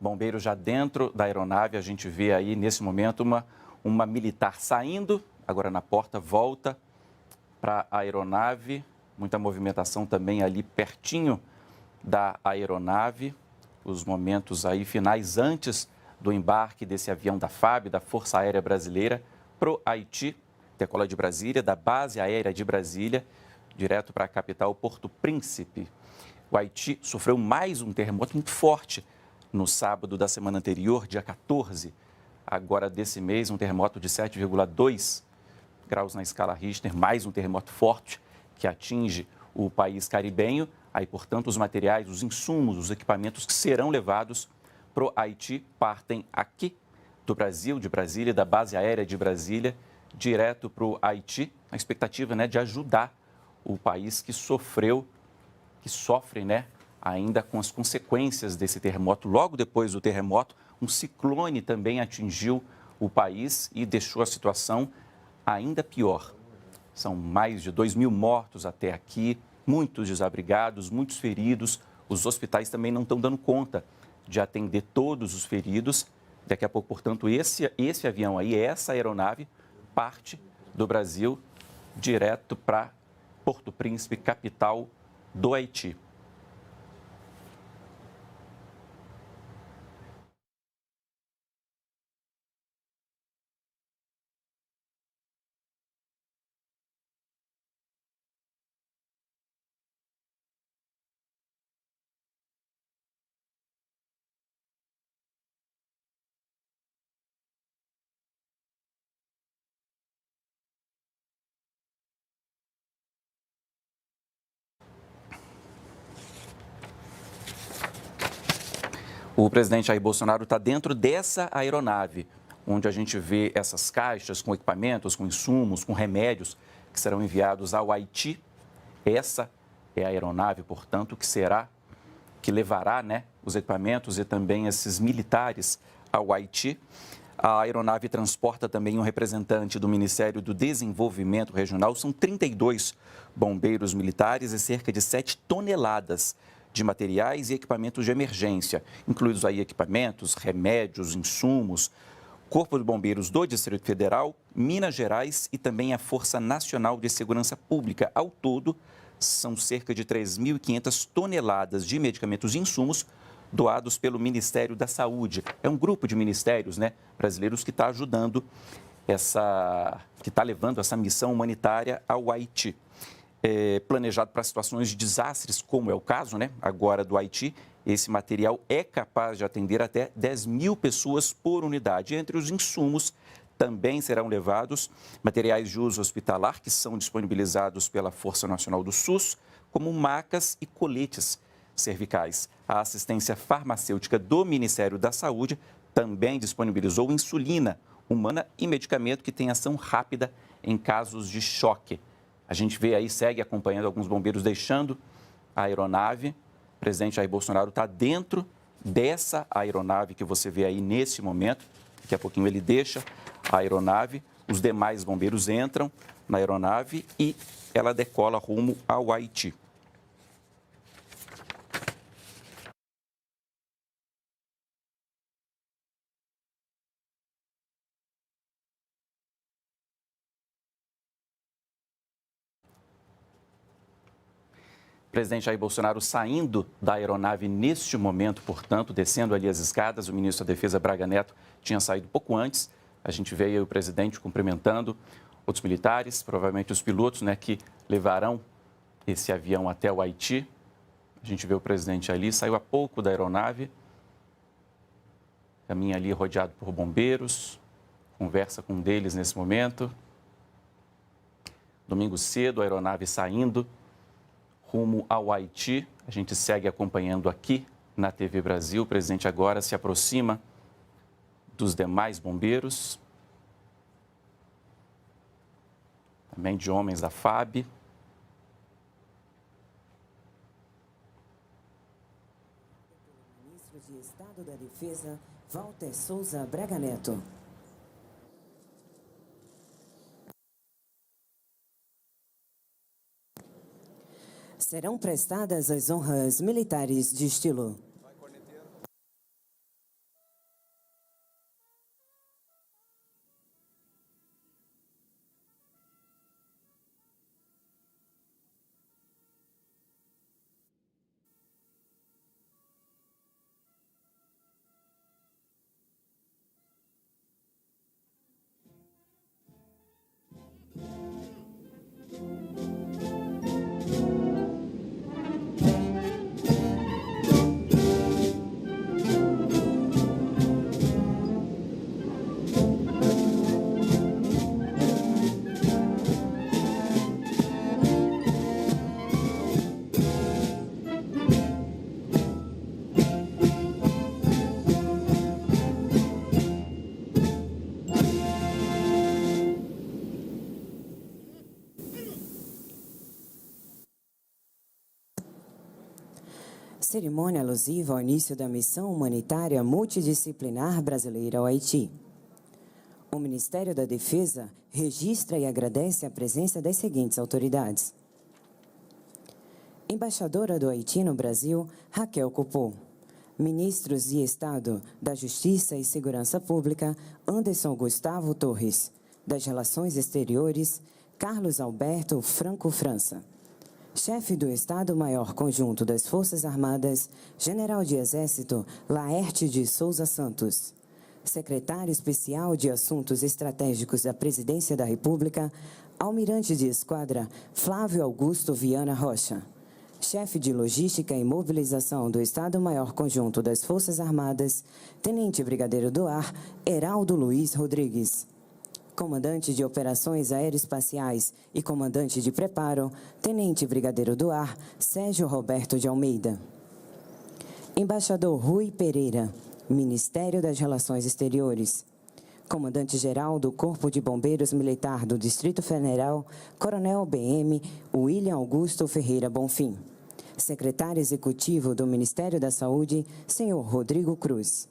bombeiros já dentro da aeronave. A gente vê aí, nesse momento, uma militar saindo, agora na porta, volta para a aeronave. Muita movimentação também ali pertinho da aeronave. Os momentos aí finais antes do embarque desse avião da FAB, da Força Aérea Brasileira, para o Haiti. Decola de Brasília, da Base Aérea de Brasília, direto para a capital Porto Príncipe. O Haiti sofreu mais um terremoto muito forte no sábado da semana anterior, dia 14. Agora, desse mês, um terremoto de 7,2 graus na escala Richter, mais um terremoto forte que atinge o país caribenho. Aí, portanto, os materiais, os insumos, os equipamentos que serão levados para o Haiti partem aqui do Brasil, de Brasília, da Base Aérea de Brasília, direto para o Haiti, a expectativa, né, de ajudar o país que sofre, né, ainda com as consequências desse terremoto. Logo depois do terremoto, um ciclone também atingiu o país e deixou a situação ainda pior. São mais de 2.000 mortos até aqui, muitos desabrigados, muitos feridos. Os hospitais também não estão dando conta de atender todos os feridos. Daqui a pouco, portanto, esse avião aí, essa aeronave, parte do Brasil direto para Porto Príncipe, capital do Haiti. O presidente Jair Bolsonaro está dentro dessa aeronave, onde a gente vê essas caixas com equipamentos, com insumos, com remédios que serão enviados ao Haiti. Essa é a aeronave, portanto, que levará, né, os equipamentos e também esses militares ao Haiti. A aeronave transporta também um representante do Ministério do Desenvolvimento Regional. São 32 bombeiros militares e cerca de 7 toneladas de materiais e equipamentos de emergência, incluídos aí equipamentos, remédios, insumos, Corpo de Bombeiros do Distrito Federal, Minas Gerais e também a Força Nacional de Segurança Pública. Ao todo, são cerca de 3.500 toneladas de medicamentos e insumos doados pelo Ministério da Saúde. É um grupo de ministérios, né, brasileiros que está ajudando que está levando essa missão humanitária ao Haiti. Planejado para situações de desastres, como é o caso, né, agora do Haiti. Esse material é capaz de atender até 10.000 pessoas por unidade. Entre os insumos também serão levados materiais de uso hospitalar, que são disponibilizados pela Força Nacional do SUS, como macas e coletes cervicais. A assistência farmacêutica do Ministério da Saúde também disponibilizou insulina humana e medicamento que tem ação rápida em casos de choque. A gente vê aí, segue acompanhando alguns bombeiros deixando a aeronave. O presidente Jair Bolsonaro está dentro dessa aeronave que você vê aí nesse momento. Daqui a pouquinho ele deixa a aeronave, os demais bombeiros entram na aeronave e ela decola rumo ao Haiti. O presidente Jair Bolsonaro saindo da aeronave neste momento, portanto, descendo ali as escadas. O ministro da Defesa, Braga Neto, tinha saído pouco antes. A gente vê aí o presidente cumprimentando outros militares, provavelmente os pilotos, né, que levarão esse avião até o Haiti. A gente vê o presidente ali, saiu há pouco da aeronave, caminha ali rodeado por bombeiros, conversa com um deles nesse momento. Domingo cedo, a aeronave saindo rumo ao Haiti. A gente segue acompanhando aqui na TV Brasil. O presidente agora se aproxima dos demais bombeiros, também de homens da FAB. Ministro de Estado da Defesa, Walter Souza Braga Neto. Serão prestadas as honras militares de estilo. Cerimônia alusiva ao início da missão humanitária multidisciplinar brasileira ao Haiti. O Ministério da Defesa registra e agradece a presença das seguintes autoridades. Embaixadora do Haiti no Brasil, Raquel Copô. Ministros de Estado da Justiça e Segurança Pública, Anderson Gustavo Torres. Das Relações Exteriores, Carlos Alberto Franco França. Chefe do Estado-Maior Conjunto das Forças Armadas, General de Exército Laerte de Souza Santos. Secretário Especial de Assuntos Estratégicos da Presidência da República, Almirante de Esquadra Flávio Augusto Viana Rocha. Chefe de Logística e Mobilização do Estado-Maior Conjunto das Forças Armadas, Tenente Brigadeiro do Ar Heraldo Luiz Rodrigues. Comandante de Operações Aeroespaciais e Comandante de Preparo, Tenente Brigadeiro do Ar Sérgio Roberto de Almeida. Embaixador Rui Pereira, Ministério das Relações Exteriores. Comandante-Geral do Corpo de Bombeiros Militar do Distrito Federal, Coronel BM William Augusto Ferreira Bonfim. Secretário Executivo do Ministério da Saúde, Senhor Rodrigo Cruz.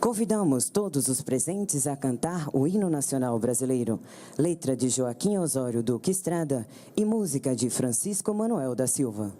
Convidamos todos os presentes a cantar o Hino Nacional Brasileiro, letra de Joaquim Osório Duque Estrada e música de Francisco Manuel da Silva.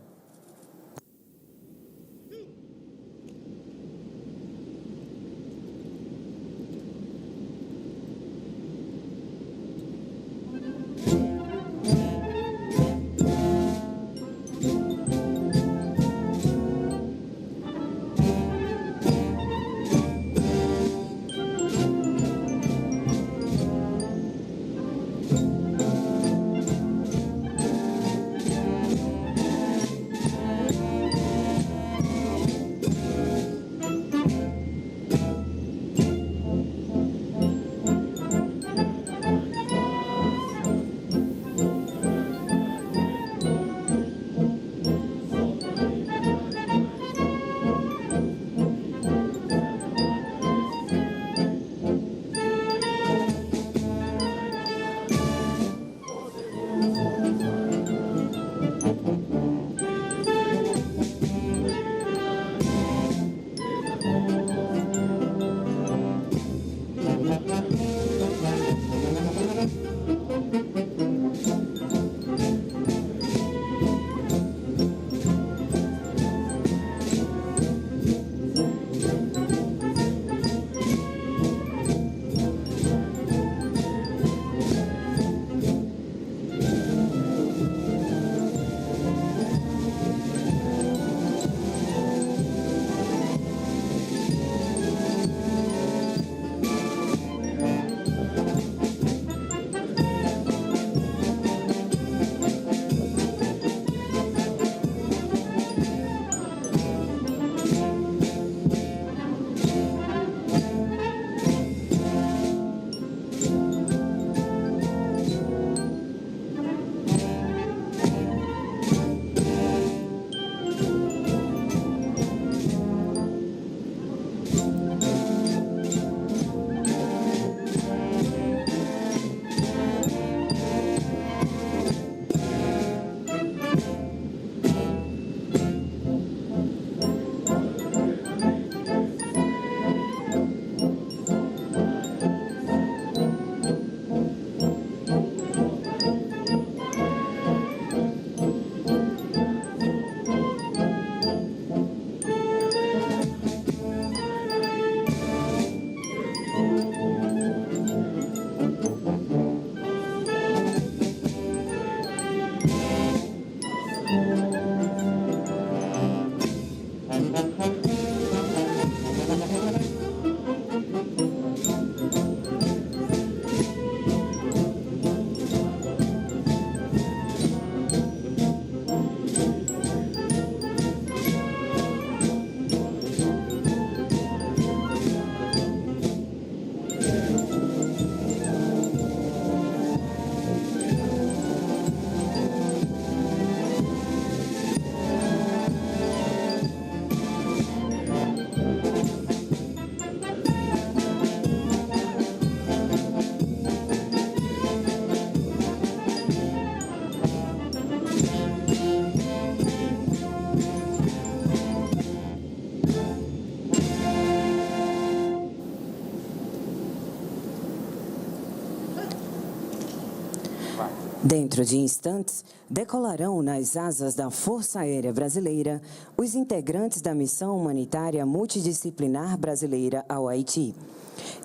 Dentro de instantes, decolarão nas asas da Força Aérea Brasileira os integrantes da Missão Humanitária Multidisciplinar Brasileira ao Haiti.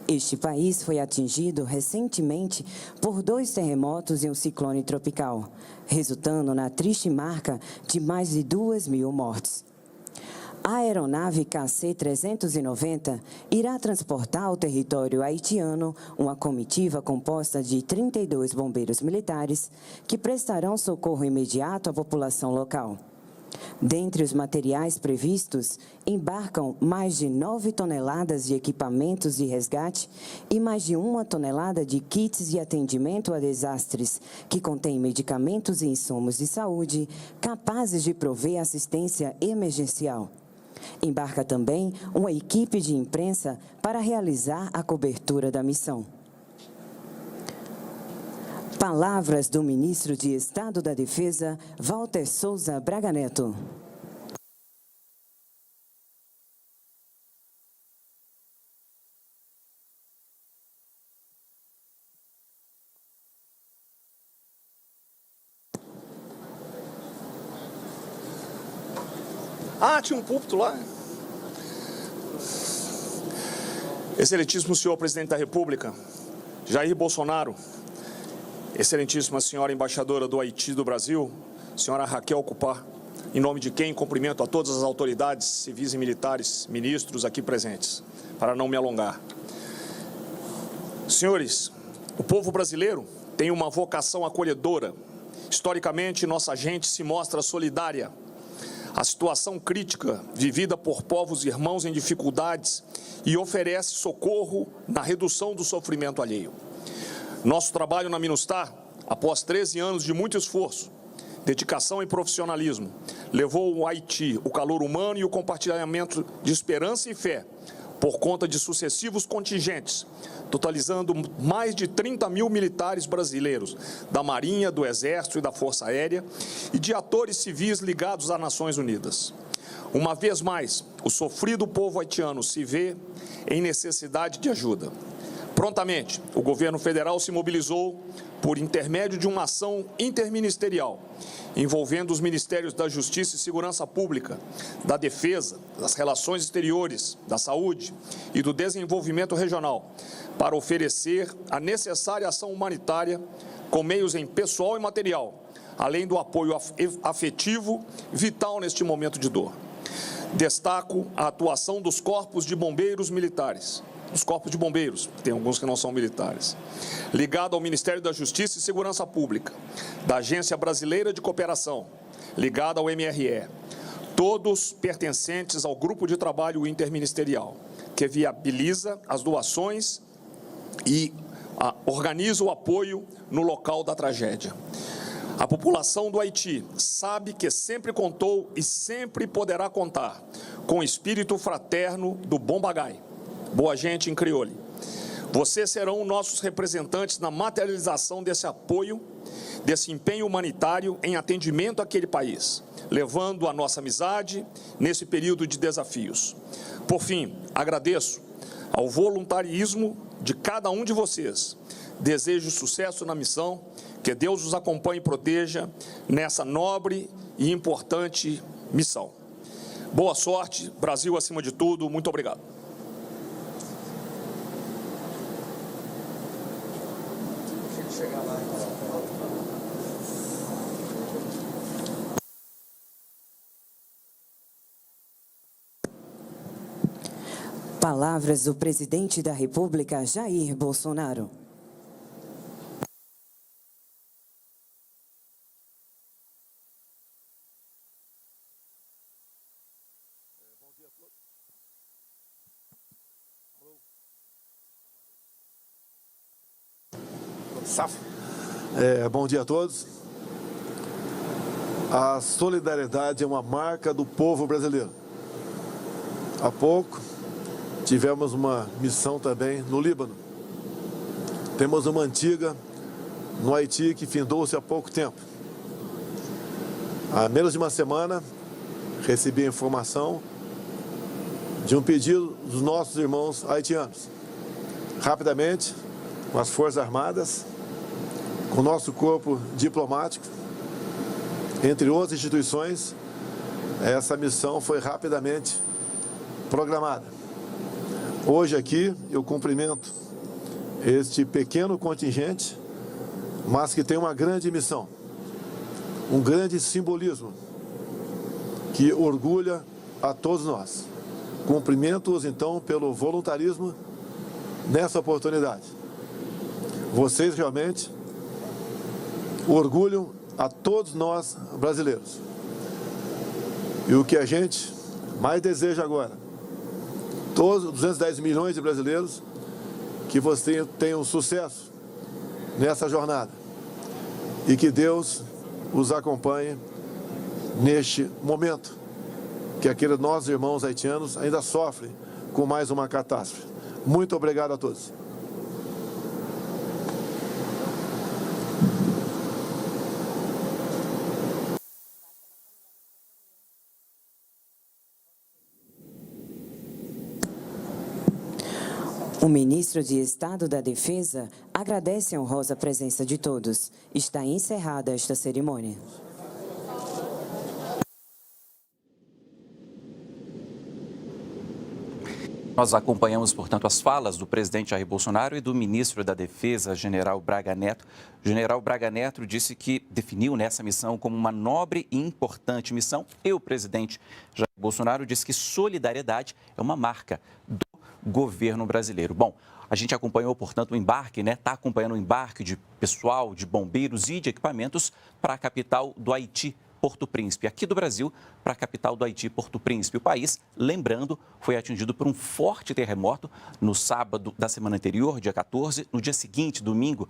Este país foi atingido recentemente por 2 terremotos e um ciclone tropical, resultando na triste marca de mais de 2.000 mortes. A aeronave KC-390 irá transportar ao território haitiano uma comitiva composta de 32 bombeiros militares que prestarão socorro imediato à população local. Dentre os materiais previstos, embarcam mais de 9 toneladas de equipamentos de resgate e mais de 1 tonelada de kits de atendimento a desastres, que contém medicamentos e insumos de saúde capazes de prover assistência emergencial. Embarca também uma equipe de imprensa para realizar a cobertura da missão. Palavras do ministro de Estado da Defesa, Walter Souza Braga Neto. Tinha um púlpito lá. Excelentíssimo senhor presidente da República, Jair Bolsonaro, excelentíssima senhora embaixadora do Haiti do Brasil, senhora Raquel Cupá, em nome de quem cumprimento a todas as autoridades civis e militares, ministros aqui presentes, para não me alongar. Senhores, o povo brasileiro tem uma vocação acolhedora. Historicamente, nossa gente se mostra solidária. A situação crítica vivida por povos irmãos em dificuldades e oferece socorro na redução do sofrimento alheio. Nosso trabalho na MINUSTAH, após 13 anos de muito esforço, dedicação e profissionalismo, levou ao Haiti o calor humano e o compartilhamento de esperança e fé, por conta de sucessivos contingentes, totalizando mais de 30.000 militares brasileiros, da Marinha, do Exército e da Força Aérea, e de atores civis ligados às Nações Unidas. Uma vez mais, o sofrido povo haitiano se vê em necessidade de ajuda. Prontamente, o governo federal se mobilizou por intermédio de uma ação interministerial, envolvendo os Ministérios da Justiça e Segurança Pública, da Defesa, das Relações Exteriores, da Saúde e do Desenvolvimento Regional, para oferecer a necessária ação humanitária com meios em pessoal e material, além do apoio afetivo vital neste momento de dor. Destaco a atuação dos corpos de bombeiros militares, dos corpos de bombeiros, tem alguns que não são militares, ligado ao Ministério da Justiça e Segurança Pública, da Agência Brasileira de Cooperação, ligado ao MRE, todos pertencentes ao Grupo de Trabalho Interministerial, que viabiliza as doações e organiza o apoio no local da tragédia. A população do Haiti sabe que sempre contou e sempre poderá contar com o espírito fraterno do bom bagai, boa gente em crioulo. Vocês serão nossos representantes na materialização desse apoio, desse empenho humanitário em atendimento àquele país, levando a nossa amizade nesse período de desafios. Por fim, agradeço ao voluntarismo de cada um de vocês. Desejo sucesso na missão, que Deus os acompanhe e proteja nessa nobre e importante missão. Boa sorte, Brasil acima de tudo. Muito obrigado. Palavras do presidente da República, Jair Bolsonaro. Bom dia a todos. A solidariedade é uma marca do povo brasileiro. Há pouco tivemos uma missão também no Líbano. Temos uma antiga no Haiti que findou-se há pouco tempo. Há menos de uma semana recebi a informação de um pedido dos nossos irmãos haitianos. Rapidamente, com as Forças Armadas, com o nosso corpo diplomático, entre outras instituições, essa missão foi rapidamente programada. Hoje aqui eu cumprimento este pequeno contingente, mas que tem uma grande missão, um grande simbolismo que orgulha a todos nós. Cumprimento-os então pelo voluntarismo nessa oportunidade. Vocês realmente orgulham a todos nós brasileiros. E o que a gente mais deseja agora, todos os 210 milhões de brasileiros, que vocês tenham sucesso nessa jornada e que Deus os acompanhe neste momento que aqueles nossos irmãos haitianos ainda sofrem com mais uma catástrofe. Muito obrigado a todos. O ministro de Estado da Defesa agradece a honrosa presença de todos. Está encerrada esta cerimônia. Nós acompanhamos, portanto, as falas do presidente Jair Bolsonaro e do ministro da Defesa, General Braga Neto. O General Braga Neto disse que definiu nessa missão como uma nobre e importante missão. E o presidente Jair Bolsonaro disse que solidariedade é uma marca do governo brasileiro. Bom, a gente acompanhou, portanto, o embarque, está acompanhando o embarque de pessoal, de bombeiros e de equipamentos para a capital do Haiti, Porto Príncipe, aqui do Brasil, para a capital do Haiti, Porto Príncipe. O país, lembrando, foi atingido por um forte terremoto no sábado da semana anterior, dia 14. No dia seguinte, domingo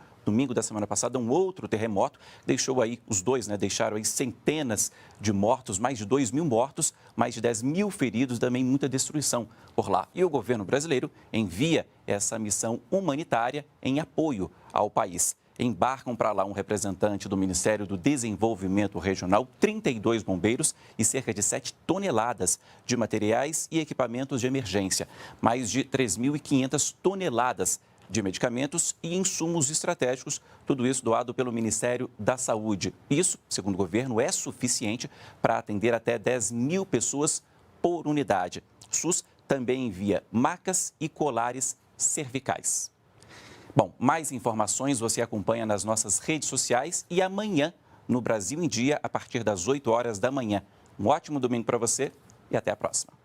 da semana passada, um outro terremoto deixou aí, os dois, deixaram aí centenas de mortos, mais de 2.000 mortos, mais de 10.000 feridos, também muita destruição por lá. E o governo brasileiro envia essa missão humanitária em apoio ao país. Embarcam para lá um representante do Ministério do Desenvolvimento Regional, 32 bombeiros e cerca de 7 toneladas de materiais e equipamentos de emergência, mais de 3.500 toneladas de medicamentos e insumos estratégicos, tudo isso doado pelo Ministério da Saúde. Isso, segundo o governo, é suficiente para atender até 10.000 pessoas por unidade. O SUS também envia macas e colares cervicais. Bom, mais informações você acompanha nas nossas redes sociais e amanhã no Brasil em Dia, a partir das 8 horas da manhã. Um ótimo domingo para você e até a próxima.